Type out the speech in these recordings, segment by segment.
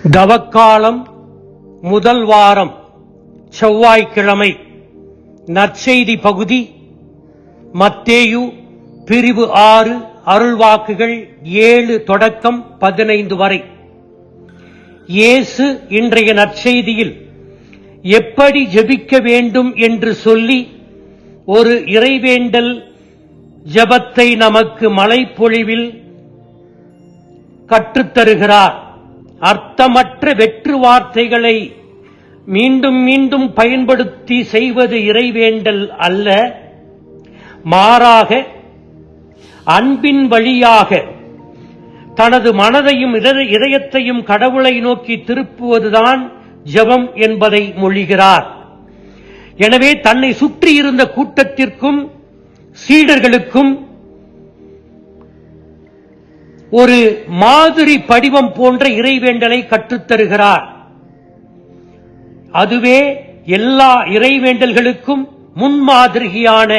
தவக்காலம் முதல் வாரம் செவ்வாய்க்கிழமை. நற்செய்தி பகுதி மத்தேயு பிரிவு 6 அருள்வாக்குகள் 7 தொடக்கம் 15 வரை. இயேசு இன்றைய நற்செய்தியில் எப்படி ஜெபிக்க வேண்டும் என்று சொல்லி ஒரு இறைவேண்டல் ஜெபத்தை நமக்கு மலைப்பொழிவில் கற்றுத்தருகிறார். அர்த்தமற்ற வெற்று வார்த்தைகளை மீண்டும் மீண்டும் பயன்படுத்தி செய்வது இறைவேண்டல் அல்ல, மாறாக அன்பின் வழியாக தனது மனதையும் இதயத்தையும் கடவுளை நோக்கி திருப்புவதுதான் ஜெபம் என்பதை மொழிகிறார். எனவே தன்னை சுற்றி இருந்த கூட்டத்திற்கும் சீடர்களுக்கும் ஒரு மாதிரி படிவம் போன்ற இறைவேண்டலை கற்றுத்தருகிறார். அதுவே எல்லா இறைவேண்டல்களுக்கும் முன்மாதிரியான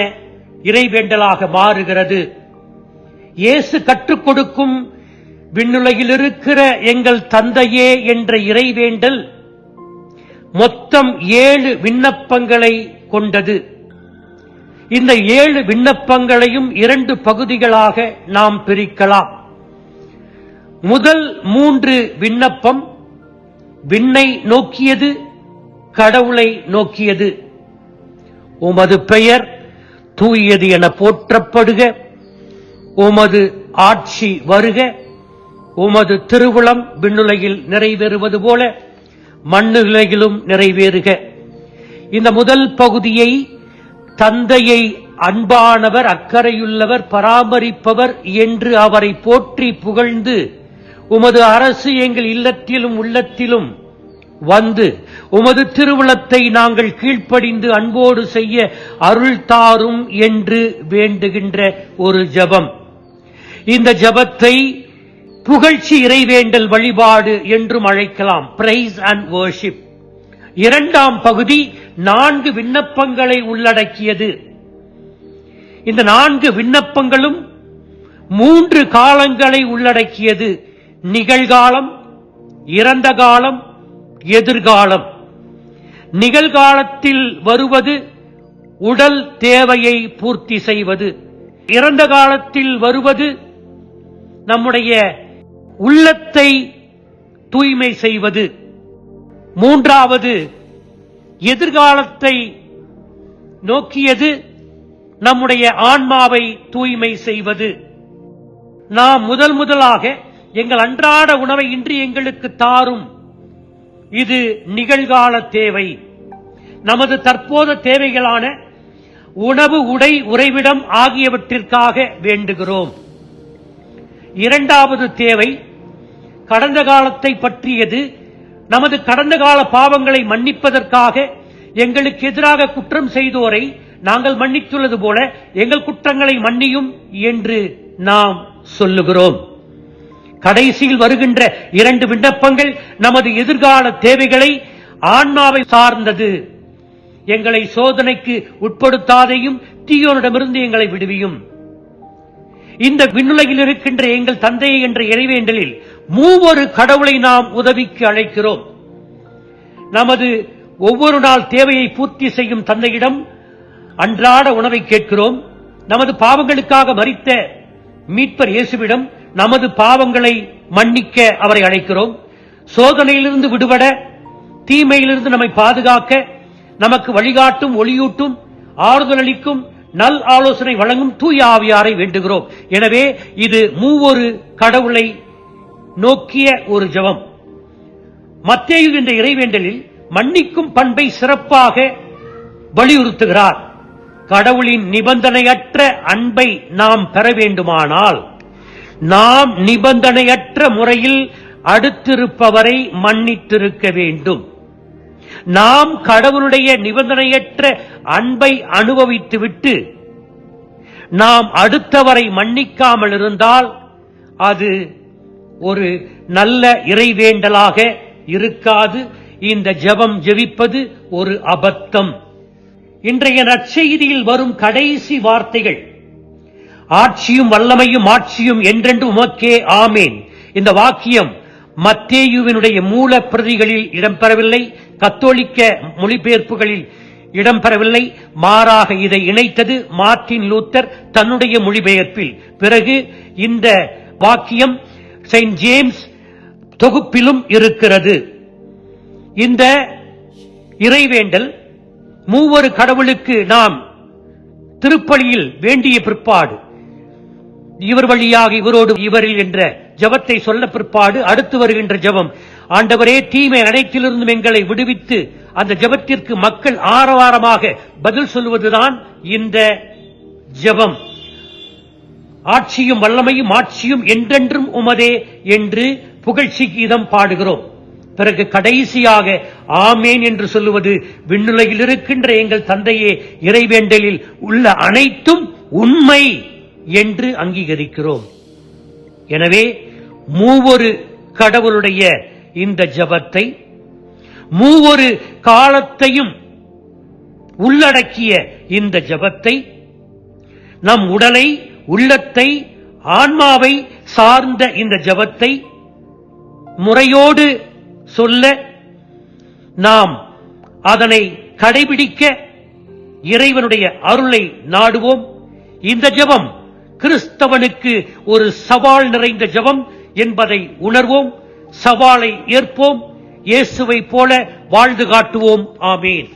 இறைவேண்டலாக மாறுகிறது. இயேசு கற்றுக் கொடுக்கும் விண்ணுலகில் இருக்கிற எங்கள் தந்தையே என்ற இறைவேண்டல் மொத்தம் 7 விண்ணப்பங்களை கொண்டது. இந்த 7 விண்ணப்பங்களையும் 2 பகுதிகளாக நாம் பிரிக்கலாம். முதல் 3 விண்ணப்பம் விண்ணை நோக்கியது, கடவுளை நோக்கியது. உமது பெயர் தூயது என போற்றப்படுக, உமது ஆட்சி வருக, உமது திருவுளம் விண்ணுலகில் நிறைவேறுவது போல மண்ணுலகிலும் நிறைவேறுக. இந்த முதல் பகுதியை தந்தையை அன்பானவர், அக்கறையுள்ளவர், பராமரிப்பவர் என்று அவரை போற்றி புகழ்ந்து, உமது அரசு எங்கள் இல்லத்திலும் உள்ளத்திலும் வந்து உமது திருவுளத்தை நாங்கள் கீழ்ப்படிந்து அன்போடு செய்ய அருள் தாரும் என்று வேண்டுகின்ற ஒரு ஜெபம். இந்த ஜெபத்தை புகழ்ச்சி இறைவேண்டல் வழிபாடு என்றும் அழைக்கலாம், பிரைஸ் அண்ட் வர்ஷிப். இரண்டாம் பகுதி 4 விண்ணப்பங்களை உள்ளடக்கியது. இந்த 4 விண்ணப்பங்களும் 3 காலங்களை உள்ளடக்கியது: நிகழ்காலம், இறந்த காலம், எதிர்காலம். நிகழ்காலத்தில் வருவது உடல் தேவையை பூர்த்தி செய்வது, இறந்த காலத்தில் வருவது நம்முடைய உள்ளத்தை தூய்மை செய்வது, மூன்றாவது எதிர்காலத்தை நோக்கியது நம்முடைய ஆன்மாவை தூய்மை செய்வது. நாம் முதலாக எங்கள் அன்றாட உணவை இன்று எங்களுக்கு தாரும், இது நிகழ்கால தேவை. நமது தற்போது தேவைகளான உணவு, உடை, உறைவிடம் ஆகியவற்றிற்காக வேண்டுகிறோம். இரண்டாவது தேவை கடந்த காலத்தை பற்றியது. நமது கடந்த கால பாவங்களை மன்னிப்பதற்காக எங்களுக்கு எதிராக குற்றம் செய்தோரை நாங்கள் மன்னித்துள்ளது போல எங்கள் குற்றங்களை மன்னியும் என்று நாம் சொல்லுகிறோம். கடைசியில் வருகின்ற 2 விண்ணப்பங்கள் நமது எதிர்கால தேவைகளை, ஆன்மாவை சார்ந்தது. எங்களை சோதனைக்கு உட்படுத்தாதையும், தீயோனிடமிருந்து எங்களை விடுவியும். இந்த விண்ணுலகில் இருக்கின்ற எங்கள் தந்தையை என்ற இறைவேண்டலில் 3 கடவுளை நாம் உதவிக்கு அழைக்கிறோம். நமது ஒவ்வொரு நாள் தேவையை பூர்த்தி செய்யும் தந்தையிடம் அன்றாட உணவை கேட்கிறோம். நமது பாவங்களுக்காக மரித்த மீட்பர் இயேசுவிடம் நமது பாவங்களை மன்னிக்க அவரை அழைக்கிறோம். சோதனையிலிருந்து விடுபட, தீமையிலிருந்து நம்மை பாதுகாக்க, நமக்கு வழிகாட்டும், ஒளியூட்டும், ஆறுதல் அளிக்கும், நல் ஆலோசனை வழங்கும் தூய ஆவியாரை வேண்டுகிறோம். எனவே இது 3 கடவுளை நோக்கிய ஒரு ஜெபம். மத்தேயு என்ற இறைவேண்டலில் மன்னிக்கும் பண்பை சிறப்பாக வலியுறுத்துகிறார். கடவுளின் நிபந்தனையற்ற அன்பை நாம் பெற வேண்டுமானால் நாம் நிபந்தனையற்ற முறையில் அடுத்திருப்பவரை மன்னித்திருக்க வேண்டும். நாம் கடவுளுடைய நிபந்தனையற்ற அன்பை அனுபவித்துவிட்டு நாம் அடுத்தவரை மன்னிக்காமல் இருந்தால் அது ஒரு நல்ல இறைவேண்டலாக இருக்காது. இந்த ஜெபம் ஜெபிப்பது ஒரு அபத்தம். இன்றைய நற்செய்தியில் வரும் கடைசி வார்த்தைகள் ஆட்சியும் வல்லமையும் ஆட்சியும் என்றென்று உமக்கே ஆமேன். இந்த வாக்கியம் மத்தேயுவினுடைய மூல பிரதிகளில் இடம்பெறவில்லை, கத்தோலிக்க மொழிபெயர்ப்புகளில் இடம்பெறவில்லை. மாறாக இதை இணைத்தது மார்ட்டின் லூத்தர் தன்னுடைய மொழிபெயர்ப்பில். பிறகு இந்த வாக்கியம் செயின்ட் ஜேம்ஸ் தொகுப்பிலும் இருக்கிறது. இந்த இறைவேண்டல் மூவொரு கடவுளுக்கு நாம் திருப்பலியில் வேண்டிய பிற்பாடு, இவர் வழியாக இவரோடு இவரில் என்ற ஜபத்தை சொல்ல பிற்பாடு அடுத்து வருகின்ற ஜபம், ஆண்டவரே தீமை அனைத்திலிருந்தும் எங்களை விடுவித்து, அந்த ஜபத்திற்கு மக்கள் ஆரவாரமாக பதில் சொல்வதுதான் இந்த ஜபம். ஆட்சியும் வல்லமையும் ஆட்சியும் என்றென்றும் உமதே என்று புகழ்ச்சி கீதம் பாடுகிறோம். பிறகு கடைசியாக ஆமேன் என்று சொல்லுவது, விண்ணுலகில் இருக்கின்ற எங்கள் தந்தையே, இறைவேண்டலில் உள்ள அனைத்தும் உண்மை என்று அங்கீகரிக்கிறோம். எனவே மூவொரு கடவுளுடைய இந்த ஜபத்தை, மூவொரு காலத்தையும் உள்ளடக்கிய இந்த ஜபத்தை, நம் உடலை, உள்ளத்தை, ஆன்மாவை சார்ந்த இந்த ஜபத்தை முறையோடு சொல்ல, நாம் அதனை கடைபிடிக்க இறைவனுடைய அருளை நாடுவோம். இந்த ஜபம் கிறிஸ்தவனுக்கு ஒரு சவால் நிறைந்த ஜபம் என்பதை உணர்வோம். சவாலை ஏற்போம். இயேசுவை போல வாழ்ந்து காட்டுவோம். ஆமேன்.